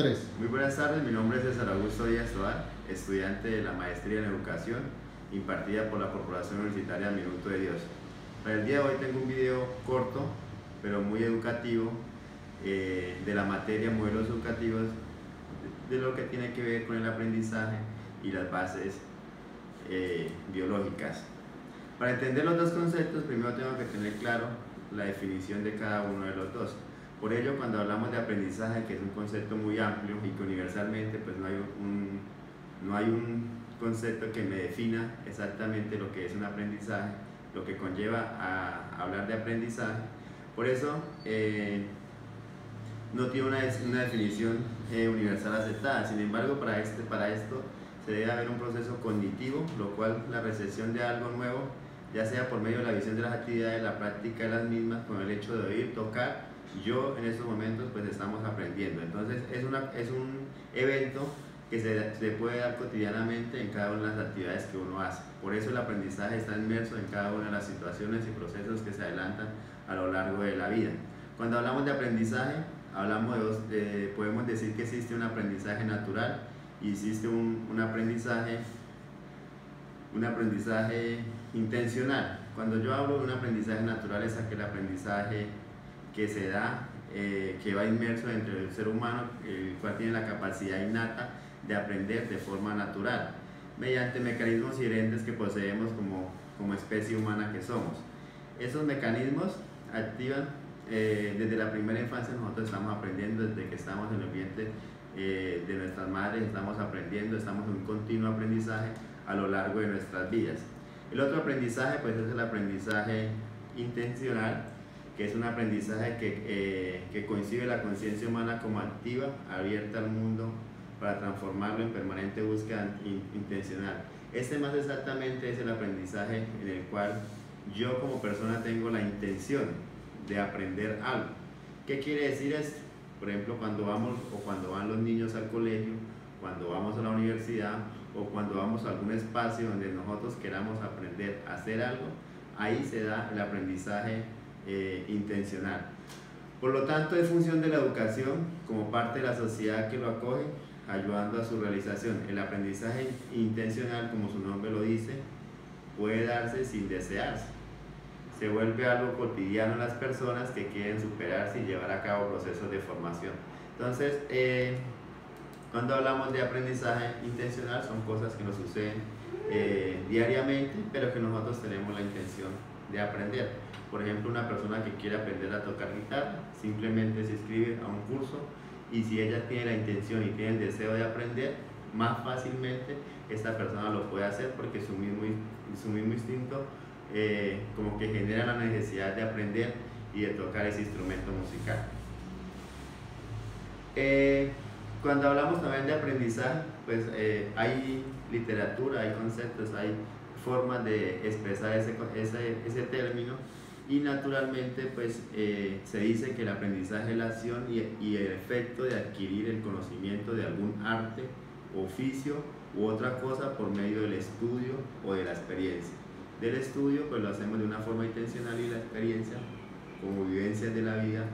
Muy buenas tardes, mi nombre es César Augusto Díaz Tovar, estudiante de la Maestría en Educación impartida por la Corporación Universitaria Minuto de Dios. Para el día de hoy tengo un video corto, pero muy educativo, de la materia Modelos Educativos, de lo que tiene que ver con el aprendizaje y las bases biológicas. Para entender los dos conceptos, primero tengo que tener claro la definición de cada uno de los dos. Por ello, cuando hablamos de aprendizaje, que es un concepto muy amplio y que universalmente pues no hay un concepto que me defina exactamente lo que es un aprendizaje, lo que conlleva a hablar de aprendizaje, por eso no tiene una definición universal aceptada. Sin embargo, para esto se debe haber un proceso cognitivo, lo cual la recepción de algo nuevo, ya sea por medio de la visión de las actividades, la práctica de las mismas, con el hecho de oír, tocar. Yo en estos momentos pues estamos aprendiendo, entonces es un evento que se puede dar cotidianamente en cada una de las actividades que uno hace. Por eso el aprendizaje está inmerso en cada una de las situaciones y procesos que se adelantan a lo largo de la vida. Cuando hablamos de aprendizaje, podemos decir que existe un aprendizaje natural y existe un aprendizaje intencional. Cuando yo hablo de un aprendizaje natural, es aquel aprendizaje que se da, que va inmerso dentro del ser humano, el cual tiene la capacidad innata de aprender de forma natural, mediante mecanismos inherentes que poseemos como especie humana que somos. Esos mecanismos activan desde la primera infancia. Nosotros estamos aprendiendo desde que estamos en el vientre de nuestras madres, estamos aprendiendo, estamos en un continuo aprendizaje a lo largo de nuestras vidas. El otro aprendizaje pues es el aprendizaje intencional, que es un aprendizaje que concibe la conciencia humana como activa, abierta al mundo para transformarlo en permanente búsqueda intencional. Este más exactamente es el aprendizaje en el cual yo como persona tengo la intención de aprender algo. ¿Qué quiere decir esto? Por ejemplo, cuando van los niños al colegio, cuando vamos a la universidad o cuando vamos a algún espacio donde nosotros queramos aprender a hacer algo, ahí se da el aprendizaje intencional. Por lo tanto, es función de la educación como parte de la sociedad que lo acoge, ayudando a su realización. El aprendizaje intencional, como su nombre lo dice, puede darse sin desearse. Se vuelve algo cotidiano en las personas que quieren superarse y llevar a cabo procesos de formación. Entonces, cuando hablamos de aprendizaje intencional, son cosas que nos suceden diariamente, pero que nosotros tenemos la intención de aprender. Por ejemplo, una persona que quiere aprender a tocar guitarra, simplemente se inscribe a un curso, y si ella tiene la intención y tiene el deseo de aprender, más fácilmente esta persona lo puede hacer, porque su mismo instinto como que genera la necesidad de aprender y de tocar ese instrumento musical. Cuando hablamos también de aprendizaje, pues hay literatura, hay conceptos, hay formas de expresar ese término, y naturalmente pues se dice que el aprendizaje es la acción y el efecto de adquirir el conocimiento de algún arte, oficio u otra cosa por medio del estudio o de la experiencia. Del estudio pues lo hacemos de una forma intencional, y la experiencia como vivencias de la vida,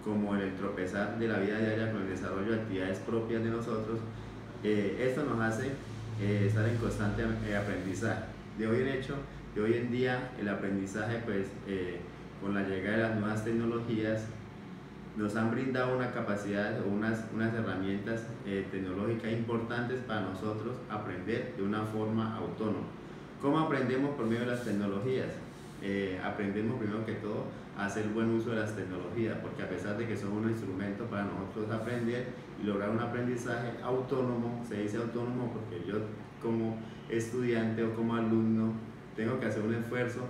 como en el tropezar de la vida diaria con el desarrollo de actividades propias de nosotros. Esto nos hace estar en constante aprendizaje. De hoy en día el aprendizaje pues con la llegada de las nuevas tecnologías nos han brindado una capacidad o unas herramientas tecnológicas importantes para nosotros aprender de una forma autónoma. ¿Cómo aprendemos por medio de las tecnologías? Aprendemos primero que todo a hacer buen uso de las tecnologías, porque a pesar de que son un instrumento para nosotros aprender y lograr un aprendizaje autónomo, se dice autónomo porque yo como estudiante o como alumno tengo que hacer un esfuerzo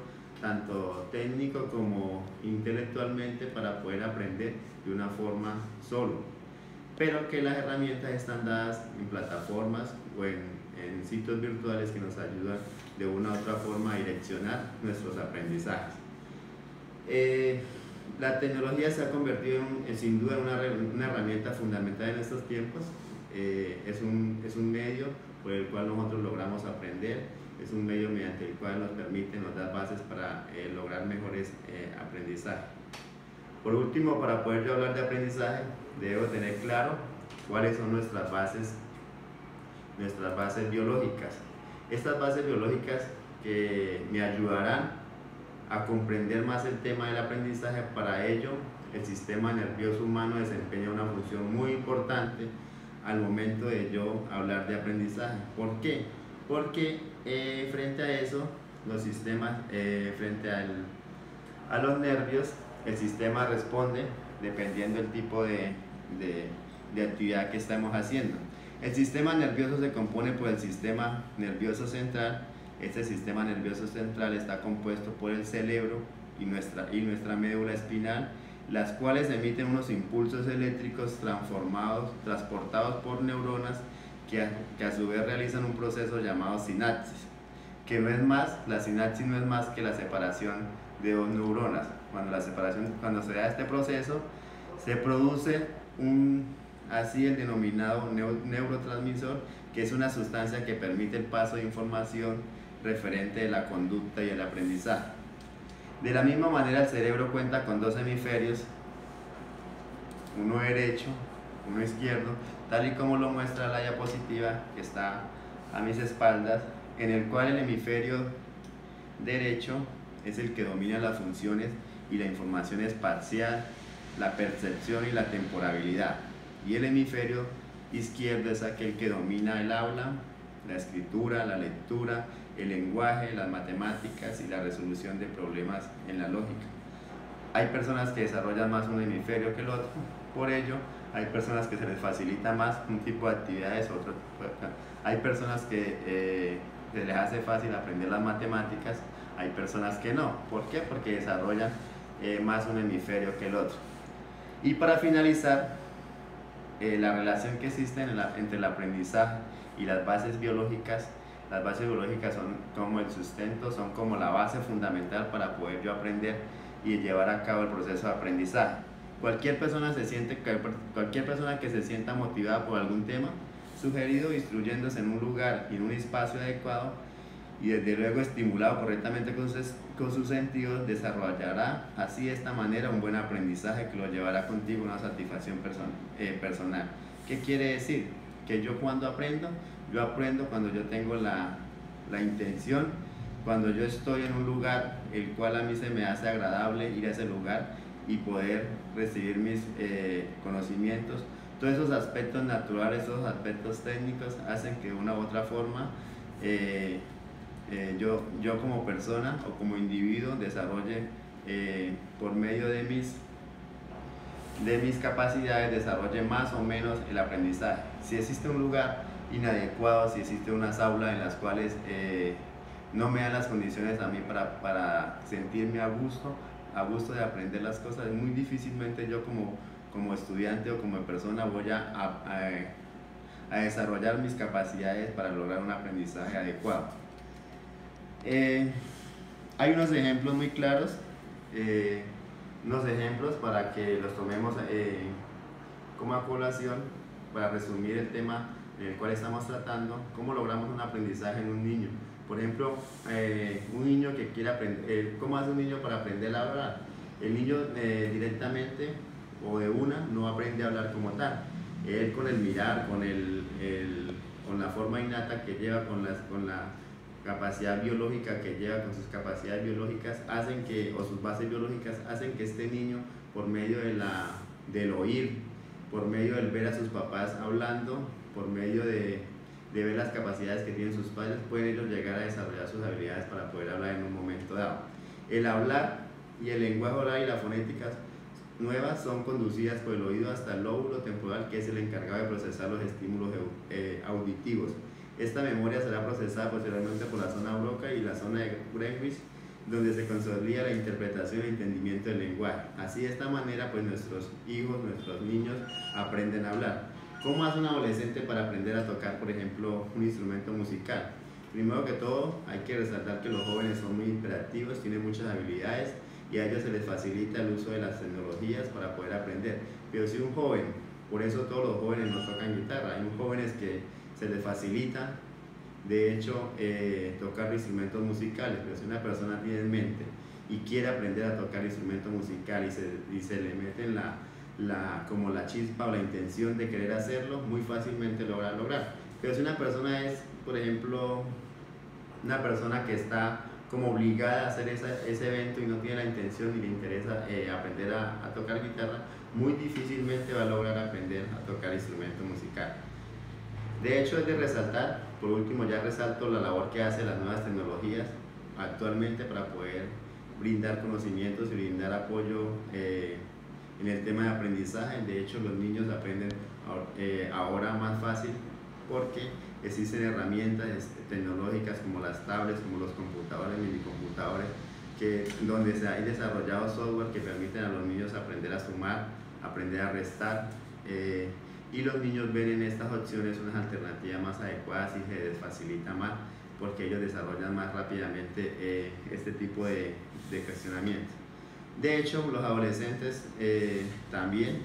tanto técnico como intelectualmente para poder aprender de una forma solo, pero que las herramientas están dadas en plataformas o en sitios virtuales que nos ayudan de una u otra forma a direccionar nuestros aprendizajes. La tecnología se ha convertido sin duda en una herramienta fundamental en estos tiempos. Es un medio por el cual nosotros logramos aprender, es un medio mediante el cual nos da bases para lograr mejores aprendizajes. Por último, para poder yo hablar de aprendizaje, debo tener claro cuáles son nuestras bases biológicas. Estas bases biológicas que me ayudarán a comprender más el tema del aprendizaje. Para ello, el sistema nervioso humano desempeña una función muy importante al momento de yo hablar de aprendizaje. ¿Por qué? Porque frente a eso, los sistemas, frente a los nervios, el sistema responde dependiendo del tipo de actividad que estamos haciendo. El sistema nervioso se compone por el sistema nervioso central. Este sistema nervioso central está compuesto por el cerebro y nuestra médula espinal, las cuales emiten unos impulsos eléctricos transportados por neuronas que a su vez realizan un proceso llamado sinapsis, que no es más, la sinapsis no es más que la separación de dos neuronas. Cuando se da este proceso, se produce el denominado neurotransmisor, que es una sustancia que permite el paso de información referente de la conducta y el aprendizaje. De la misma manera, el cerebro cuenta con dos hemisferios, uno derecho, uno izquierdo, tal y como lo muestra la diapositiva que está a mis espaldas, en el cual el hemisferio derecho es el que domina las funciones y la información espacial, la percepción y la temporalidad, y el hemisferio izquierdo es aquel que domina el habla, la escritura, la lectura, el lenguaje, las matemáticas y la resolución de problemas en la lógica. Hay personas que desarrollan más un hemisferio que el otro, por ello hay personas que se les facilita más un tipo de actividades, hay personas que se les hace fácil aprender las matemáticas, hay personas que no. ¿Por qué? Porque desarrollan más un hemisferio que el otro. Y para finalizar, la relación que existe entre el aprendizaje y las bases biológicas son como el sustento, son como la base fundamental para poder yo aprender y llevar a cabo el proceso de aprendizaje. Cualquier persona que se sienta motivada por algún tema sugerido, instruyéndose en un lugar y en un espacio adecuado y desde luego estimulado correctamente con sus sentidos, desarrollará así de esta manera un buen aprendizaje que lo llevará contigo a una satisfacción personal. ¿Qué quiere decir? Que yo cuando aprendo, cuando yo tengo la intención, cuando yo estoy en un lugar el cual a mí se me hace agradable ir a ese lugar y poder recibir mis conocimientos. Todos esos aspectos naturales, esos aspectos técnicos hacen que de una u otra forma yo como persona o como individuo desarrolle por medio de mis capacidades, desarrolle más o menos el aprendizaje. Si existe un lugar inadecuado, si existe unas aulas en las cuales no me dan las condiciones a mí para sentirme a gusto de aprender las cosas, muy difícilmente yo como estudiante o como persona voy a desarrollar mis capacidades para lograr un aprendizaje adecuado. Hay unos ejemplos muy claros, para que los tomemos como a colación, para resumir el tema en el cual estamos tratando, cómo logramos un aprendizaje en un niño. Por ejemplo, un niño que quiere aprender, ¿cómo hace un niño para aprender a hablar? El niño directamente o de una no aprende a hablar como tal. Él con el mirar, con la forma innata que lleva, con la capacidad biológica que lleva, con sus capacidades biológicas, o sus bases biológicas, hacen que este niño, por medio del oír, por medio del ver a sus papás hablando, por medio de ver las capacidades que tienen sus padres, pueden ellos llegar a desarrollar sus habilidades para poder hablar en un momento dado. El hablar y el lenguaje oral y las fonéticas nuevas son conducidas por el oído hasta el lóbulo temporal, que es el encargado de procesar los estímulos auditivos. Esta memoria será procesada posteriormente por la zona broca y la zona de Greenwich, donde se consolida la interpretación y el entendimiento del lenguaje. Así, de esta manera, pues nuestros hijos, nuestros niños aprenden a hablar. ¿Cómo hace un adolescente para aprender a tocar, por ejemplo, un instrumento musical? Primero que todo, hay que resaltar que los jóvenes son muy hiperactivos, tienen muchas habilidades y a ellos se les facilita el uso de las tecnologías para poder aprender. Pero si un joven, por eso todos los jóvenes no tocan guitarra, hay jóvenes que se les facilita, de hecho, tocar instrumentos musicales, pero si una persona tiene en mente y quiere aprender a tocar instrumentos musicales y se le mete como la chispa o la intención de querer hacerlo, muy fácilmente lo va a lograr. Pero si una persona es, por ejemplo, una persona que está como obligada a hacer ese evento y no tiene la intención ni le interesa aprender a tocar guitarra, muy difícilmente va a lograr aprender a tocar instrumento musical. De hecho, es de resaltar, por último ya resalto la labor que hacen las nuevas tecnologías actualmente para poder brindar conocimientos y brindar apoyo en el tema de aprendizaje. De hecho, los niños aprenden ahora más fácil porque existen herramientas tecnológicas como las tablets, como los computadores, minicomputadores, donde se ha desarrollado software que permiten a los niños aprender a sumar, aprender a restar, y los niños ven en estas opciones unas alternativas más adecuadas y se les facilita más porque ellos desarrollan más rápidamente este tipo de cuestionamientos. De hecho, los adolescentes también,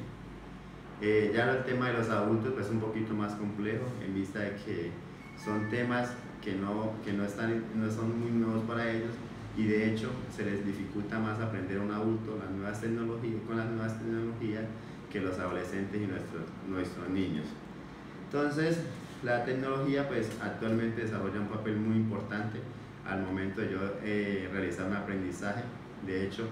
ya el tema de los adultos pues, es un poquito más complejo en vista de que son temas que no son muy nuevos para ellos y de hecho se les dificulta más aprender a un adulto con las nuevas tecnologías que los adolescentes y nuestros niños. Entonces, la tecnología pues actualmente desarrolla un papel muy importante al momento de yo realizar un aprendizaje. De hecho,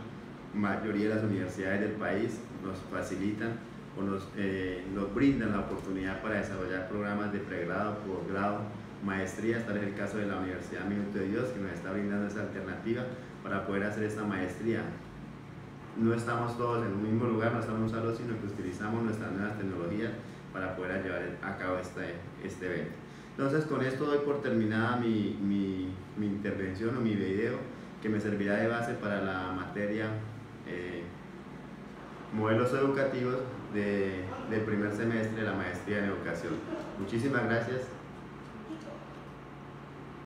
mayoría de las universidades del país nos facilitan o nos brindan la oportunidad para desarrollar programas de pregrado, posgrado, maestrías. Tal es el caso de la Universidad Minuto de Dios, que nos está brindando esa alternativa para poder hacer esta maestría. No estamos todos en un mismo lugar, no estamos en un salón, sino que utilizamos nuestras nuevas tecnologías para poder llevar a cabo este evento. Entonces, con esto doy por terminada mi intervención o mi video, que me servirá de base para la materia modelos educativos del primer semestre de la maestría en educación. Muchísimas gracias.